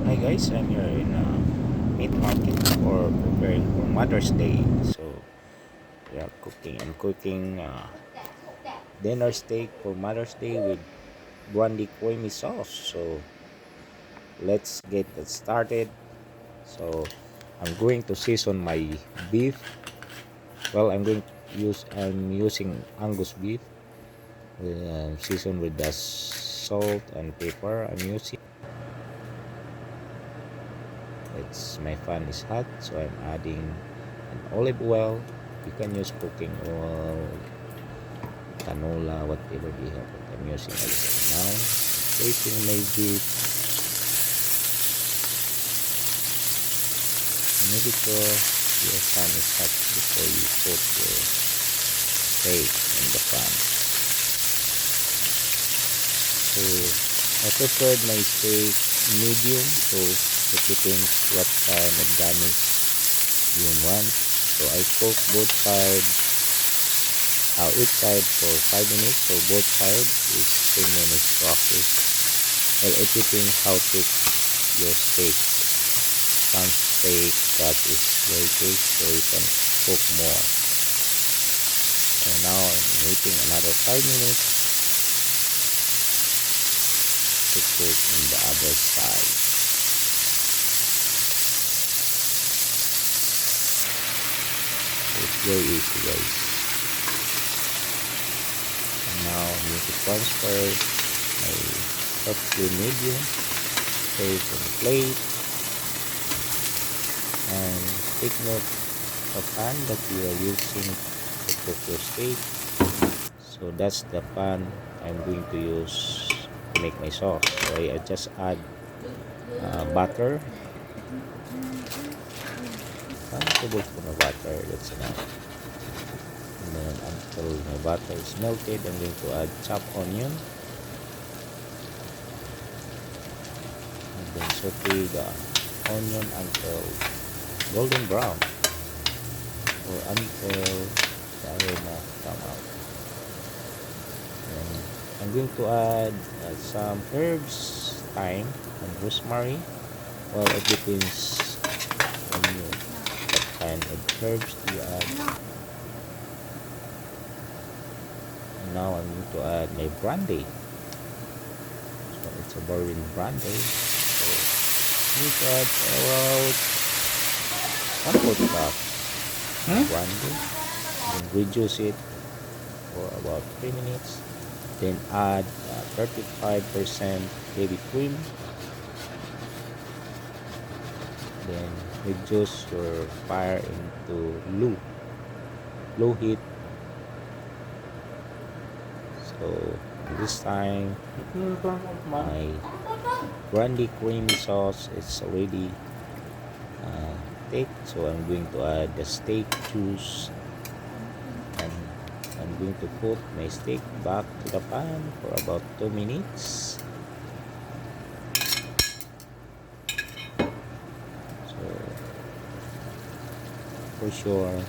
Hi guys, I'm here in meat market for preparing for Mother's Day. So we are cooking. I'm cooking dinner steak for Mother's Day with brandy creamy sauce. So let's get that started. So I'm going to season my beef. Well, I'm using Angus beef with seasoned with the salt and pepper. I'm using. It's my pan is hot, so I'm adding an olive oil. You can use cooking oil, canola, whatever you have. But I'm using olive oil now. Placing my beef. Make sure your pan is hot before you put your steak in the pan. So I prepared my steak medium, so it depends what kind of garnish you want. So I cook both sides, each side for 5 minutes. So both sides is 10 minutes roughly. Well, it depends how thick your steak. Some steak that is very thick, so you can cook more. So now I'm waiting another 5 minutes to cook on the other side. So it's very easy, guys. And now I'm going to transfer my perfectly medium steak on the plate. And take note the pan that you are using to cook your steak. So that's the pan I'm going to use to make my sauce. So I just add butter. 1 tablespoon of butter, that's enough. And then until my butter is melted, I'm going to add chopped onion. And then saute the onion until golden brown, or until the aroma come out. And I'm going to add some herbs, thyme and rosemary. Well, it depends on you what kind of herbs do you add. And now I'm going to add my brandy. So it's a bourbon brandy. So I'm going to add about 1/4 cup brandy. Then reduce it for about 3 minutes. Then add 35% heavy cream. Then reduce your fire into low heat. So this time my brandy creamy sauce is already thick, so I'm going to add the steak juice, and I'm going to put my steak back to the pan for about 2 minutes. So for sure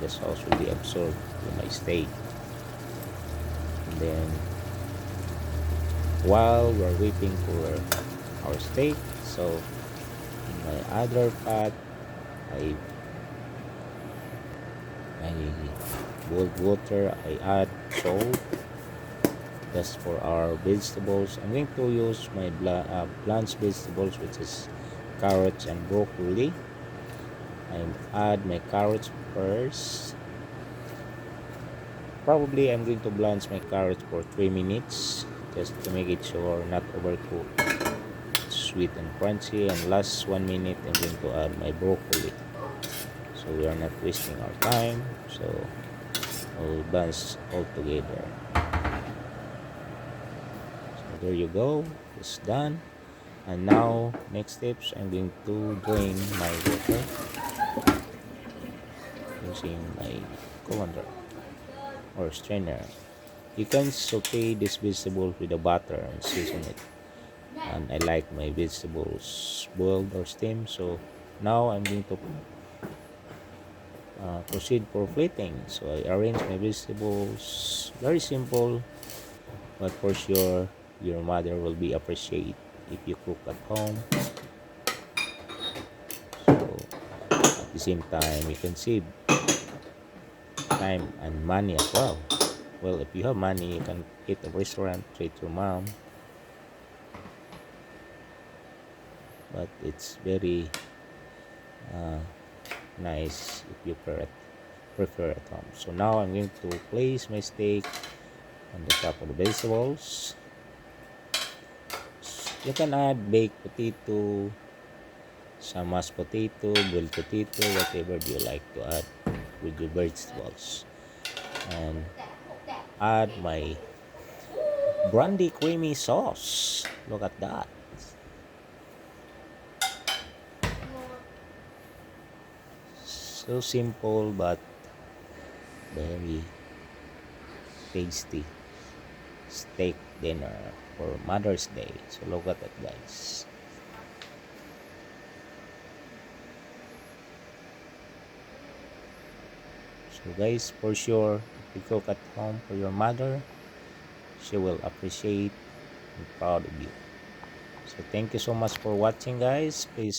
the sauce will be absorbed to my steak. And then while we're waiting for our steak, so in my other pot I boiled water. I add salt. That's for our vegetables. I'm going to use my blanched vegetables, which is carrots and broccoli. I add my carrots first. Probably I'm going to blanch my carrots for 3 minutes just to make it sure not overcooked, sweet and crunchy. And last 1 minute I'm going to add my broccoli, so we are not wasting our time. So I'll blanch all together. So there you go, it's done. And now next steps, I'm going to drain my water using my colander or strainer. You can saute this vegetable with the butter and season it. And I like my vegetables boiled or steamed. So now I'm going to proceed for plating. So I arrange my vegetables, very simple, but for sure your mother will be appreciate if you cook at home. So at the same time, you can save time and money as well. Well, if you have money, you can eat a restaurant, treat your mom. But it's very nice if you prefer at home. So now I'm going to place my steak on the top of the vegetables. You can add baked potato, some mashed potato, boiled potato, whatever you like to add with your vegetables. And add my brandy creamy sauce. Look at that. So simple but very tasty steak dinner for Mother's Day. So look at that, guys. So guys, for sure, if you cook at home for your mother, she will appreciate and proud of you. So thank you so much for watching, guys. Please